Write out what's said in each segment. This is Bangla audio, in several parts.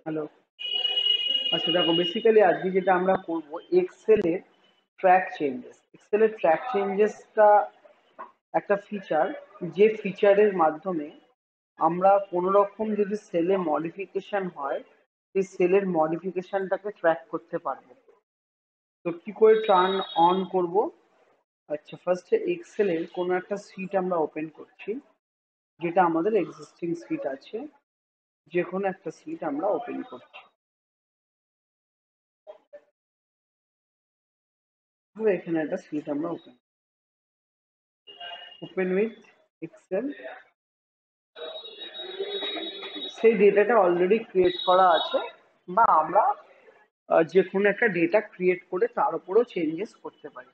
হ্যালো। আচ্ছা দেখো, বেসিক্যালি আজকে যেটা আমরা করব, এক্সেলের ট্র্যাক চেঞ্জেস। এক্সেলের ট্র্যাক চেঞ্জেসটা একটা ফিচার, যে ফিচারের মাধ্যমে আমরা কোনো রকম যদি সেলে মডিফিকেশন হয়, সেই সেলের মডিফিকেশনটাকে ট্র্যাক করতে পারবো। তো কি করে টার্ন অন করব? আচ্ছা, ফার্স্টে এক্সেলের কোনো একটা সিট আমরা ওপেন করছি, যেটা আমাদের এক্সিস্টিং সিট আছে। যে কোনো একটা সিট আমরা ওপেন করছি। ধরো এখানে একটা সিট আমরা ওপেন উইথ এক্সেল। সেই ডেটাটা অলরেডি ক্রিয়েট করা আছে, বা আমরা যে কোনো একটা ডেটা ক্রিয়েট করে তার উপরও চেঞ্জেস করতে পারি।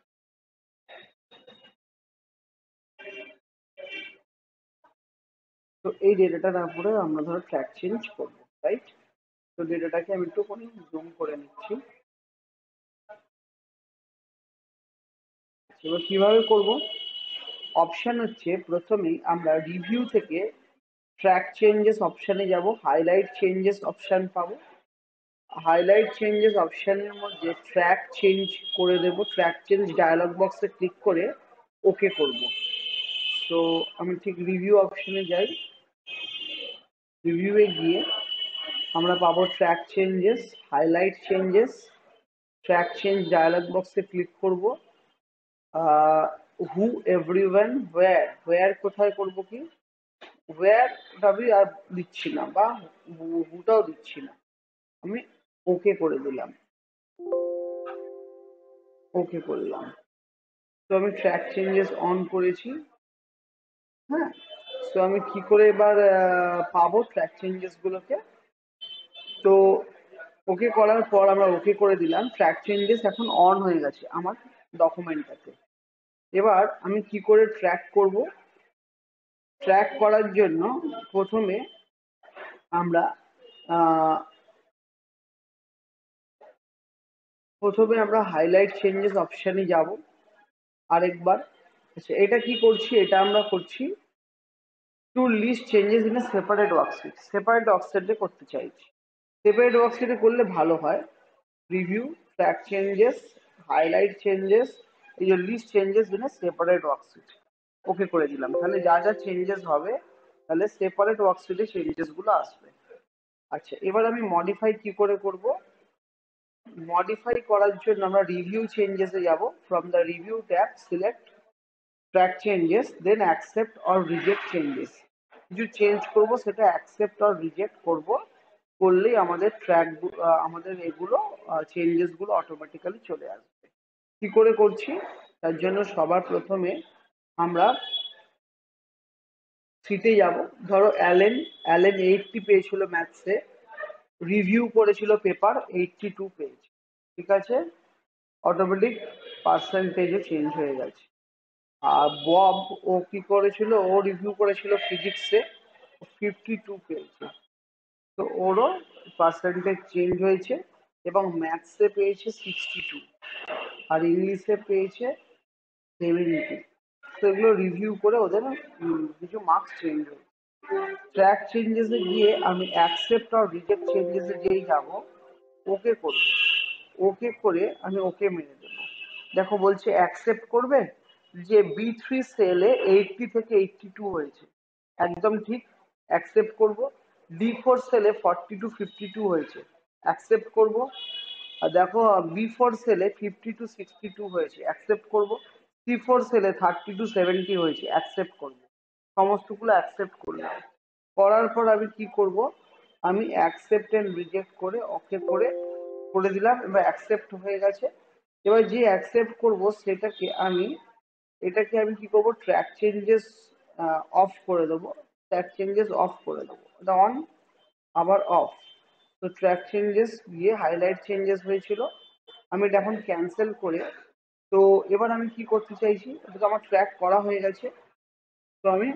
তো এই ডেটাটার উপরে আমরা ধরো ট্র্যাক চেঞ্জ করবো, রাইট? তো ডেটাটাকে আমি একটু জুম করে নিচ্ছি। এবার কিভাবে করব? অপশন হচ্ছে, প্রথমেই আমরা রিভিউ থেকে ট্র্যাক চেঞ্জেস অপশানে যাব, হাইলাইট চেঞ্জেস অপশান পাবো। হাইলাইট চেঞ্জেস অপশানের মধ্যে ট্র্যাক চেঞ্জ করে দেব। ট্র্যাক চেঞ্জ ডায়লগ বক্সে ক্লিক করে ওকে করব। তো আমি ঠিক রিভিউ অপশনে যাই। রিভিউয়ে গিয়ে আমরা পাবো track changes, highlight changes. Track change dialog বক্সে ক্লিক করব। হু, এভরিওয়ান, ওয়্যার। ওয়্যার কোথায় করব? কি ওয়্যার আমি আর দিচ্ছি না, বা হুটাও দিচ্ছি না, আমি ওকে করে দিলাম। ওকে করলাম। তো আমি ট্র্যাক চেঞ্জেস অন করেছি। হ্যাঁ। তো আমি কি করে এবার পাবো ট্র্যাক চেঞ্জেস গুলোকে? তো ওকে করার পর আমরা ওকে করে দিলাম, ট্র্যাক চেঞ্জেস এখন অন হয়ে গেছে আমার ডকুমেন্টটাতে। এবার আমি কি করে ট্র্যাক করব? ট্র্যাক করার জন্য প্রথমে আমরা আহ, হাইলাইট চেঞ্জেস অপশানে যাব আরেকবার। আচ্ছা, এটা কি করছি? এটা আমরা করছি to list changes in a separate worksheet. Separate ওয়ার্কশিটে করতে চাইছি। সেপারেট ওয়ার্কশিটে করলে ভালো হয়। Review, track changes, highlight changes, এই যে list changes in a separate worksheet. Okay করে দিলাম। তাহলে যা যা চেঞ্জেস হবে, তাহলে সেপারেট ওয়ার্কশিটে চেঞ্জেস গুলো আসবে। আচ্ছা, এবার আমি মডিফাই কি করে করব? মডিফাই করার জন্য আমরা রিভিউ চেঞ্জেসে যাব। From the review tab select track changes, then accept or reject changes. কিছু চেঞ্জ করব, সেটা অ্যাকসেপ্ট অর রিজেক্ট করব। করলেই আমাদের আমাদের এগুলো চেঞ্জেস গুলো অটোমেটিক্যালি চলে আসবে। কি করে করছি? তার জন্য সবার প্রথমে আমরা সিটে যাব। ধরো অ্যালেন, অ্যালেন 80 পেয়েছিল ম্যাথসে, রিভিউ করেছিল পেপার 82 পেজ। ঠিক আছে, অটোমেটিক পার্সেন্টেজও চেঞ্জ হয়ে গেছে। আর বব, ও কি করেছিল? ও রিভিউ করেছিল ফিজিক্সে, 52 পেয়েছে। তো ওরও পার্সেন্টেজ চেঞ্জ হয়েছে, এবং ম্যাথসে পেয়েছে 62, আর ইংলিশে পেয়েছে 70। তো এগুলো রিভিউ করে ওদের কিছু মার্কস চেঞ্জ হয়েছে। ট্র্যাক চেঞ্জেসে গিয়ে আমি অ্যাকসেপ্ট আর রিজেক্ট চেঞ্জেসে যেই যাব, ওকে করব। ওকে করে আমি ওকে মেনে দেবো। দেখো বলছে অ্যাকসেপ্ট করবে, যে B3 সেলে 80 থেকে 82 হয়েছে, একদম ঠিক, অ্যাকসেপ্ট করব। D4 সেলে 40 টু 52 হয়েছে, অ্যাকসেপ্ট করব। আর দেখো B4 সেলে 50 টু 62 হয়েছে, অ্যাকসেপ্ট করব। C4 সেলে 30 টু 70 হয়েছে, অ্যাকসেপ্ট করব। সমস্তগুলো অ্যাকসেপ্ট করলাম। করার পর আমি কি করব? আমি অ্যাকসেপ্ট এন্ড রিজেক্ট করে ওকে করে করে দিলাম। এবার অ্যাকসেপ্ট হয়ে গেছে। এবার যে অ্যাকসেপ্ট করব, এটাকে আমি কি করব? ট্র্যাক চেঞ্জেস অফ করে দেবো। ট্র্যাক চেঞ্জেস অফ করে দেবো, এটা অন, আবার অফ। তো ট্র্যাক চেঞ্জেস গিয়ে হাইলাইট চেঞ্জেস হয়েছিল, আমি এটা এখন ক্যান্সেল করে। তো এবার আমি কি করতে চাইছি? এটা তো আমার ট্র্যাক করা হয়ে গেছে। তো আমি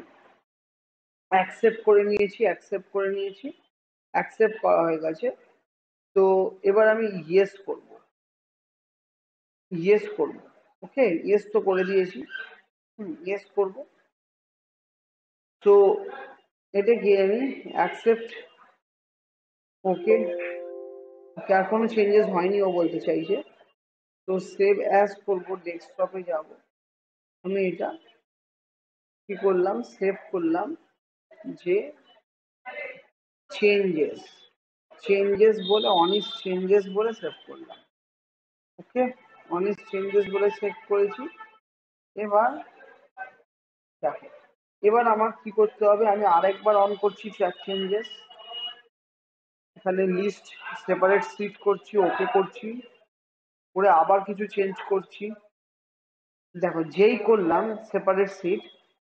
অ্যাকসেপ্ট করা হয়ে গেছে। তো এবার আমি ইয়েস করব। ওকে, ইয়েস তো করে দিয়েছি। ইয়েস করব। তো এটাকে আমি অ্যাকসেপ্ট ওকে, আর কোনো চেঞ্জেস হয়নি ও বলতে চাইছে। তো সেভ অ্যাজ করবো, ডেস্কটপে যাব, আমি এটা কি করলাম, সেভ করলাম যে চেঞ্জেস, চেঞ্জেস বলে অনিস চেঞ্জেস বলে সেভ করলাম। ওকে, অনিস চেঞ্জেস বলে সেভ করেছি। এবার দেখো, এবার আমার কি করতে হবে, আমি আরেকবার অন করছি ট্র্যাক চেঞ্জেস, এখানে লিস্ট সেপারেট সিট করছি, ওকে করছি, করে আবার কিছু চেঞ্জ করছি। দেখো যেই করলাম সেপারেট সিট,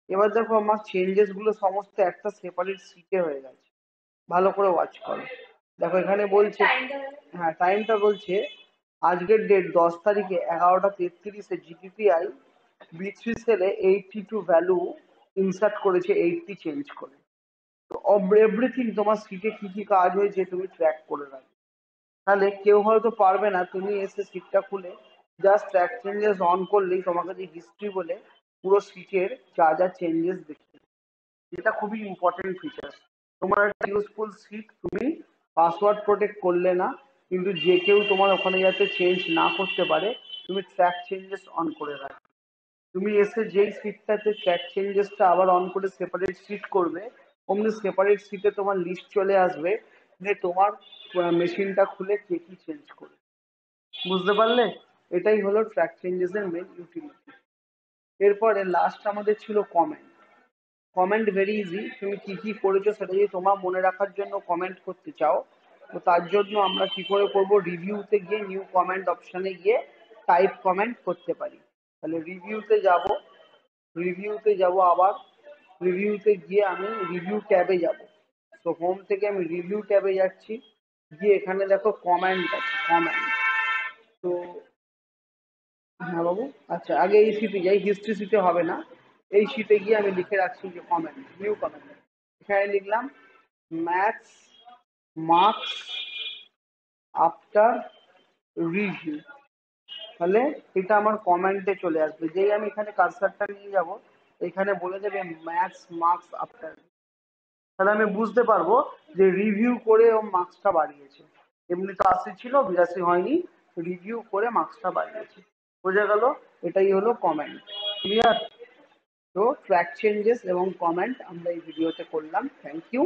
এবার দেখো আমার চেঞ্জেস গুলো সমস্ত একটা সেপারেট সিটে হয়ে গেছে। ভালো করে ওয়াচ করো, দেখো এখানে বলছে, হ্যাঁ টাইমটা বলছে আজকের ডেট 10 তারিখে 11টা 33-এ জিটিপিআই বি3 সেলে 82 ভ্যালু ইনসার্ট করেছে, 80 চেঞ্জ করে। তো এভরিথিং তোমার সিটে কি কি কাজ হয়েছে তুমি ট্র্যাক করে রাখবে। তাহলে কেউ হয়তো পারবে না, তুমি এসে সিটটা খুলে জাস্ট ট্র্যাক চেঞ্জেস অন করলেই তোমাকে যে হিস্ট্রি বলে পুরো সিটের যা যা চেঞ্জেস দেখতে, এটা খুবই ইম্পর্টেন্ট ফিচার। তোমার একটা ইউজফুল সিট, তুমি পাসওয়ার্ড প্রোটেক্ট করলে না, কিন্তু যে কেউ তোমার ওখানে যাতে চেঞ্জ না করতে পারে, তুমি ট্র্যাক চেঞ্জেস অন করে রাখো। তুমি এসে যেই সিটটাতে ট্র্যাক চেঞ্জেসটা আবার অন করে সেপারেট সিট করবে, অমনি সেপারেট সিটে তোমার লিস্ট চলে আসবে যে তোমার মেশিনটা খুলে কে কি চেঞ্জ করে। বুঝতে পারলে? এটাই হলো ট্র্যাক চেঞ্জেসের মেন ইউটিলিটি। এরপরে লাস্ট আমাদের ছিল কমেন্ট। কমেন্ট ভেরি ইজি, তুমি কি কি করেছো সেটা যদি তোমার মনে রাখার জন্য কমেন্ট করতে চাও, তো তার জন্য আমরা কি করে করব, রিভিউতে গিয়ে নিউ কমেন্ট অপশানে গিয়ে টাইপ কমেন্ট করতে পারি। তাহলে রিভিউতে যাব আবার, রিভিউতে গিয়ে আমি রিভিউ ট্যাবে যাব। তো হোম থেকে আমি রিভিউ ট্যাবে যাচ্ছি, গিয়ে এখানে দেখো কমেন্ট আছে, কমেন্ট। তো হ্যাঁ বাবু, আচ্ছা আগে এই শিটে যাই, হিস্ট্রি শিটে হবে না, এই শিটে গিয়ে আমি লিখে রাখছি যে কমেন্ট, নিউ কমেন্ট, এখানে লিখলাম ম্যাথস মার্কস আফটার রিভিউ। তাহলে এটা আমার কমেন্টে চলে আসবে, যেই আমি এখানে কার্সারটা নিয়ে যাব, এখানে বলে দেবে ম্যাথস মার্কস আফটার, তাহলে আমি বুঝতে পারবো যে রিভিউ করে ও মার্কসটা বাড়িয়েছে। এমনি তো 80 ছিল, 82 হয়নি, রিভিউ করে মার্কসটা বাড়িয়েছে। বোঝা গেল? এটাই হলো কমেন্ট। ক্লিয়ার? তো ট্র্যাক চেঞ্জেস এবং কমেন্ট আমরা এই ভিডিওতে করলাম। Thank you.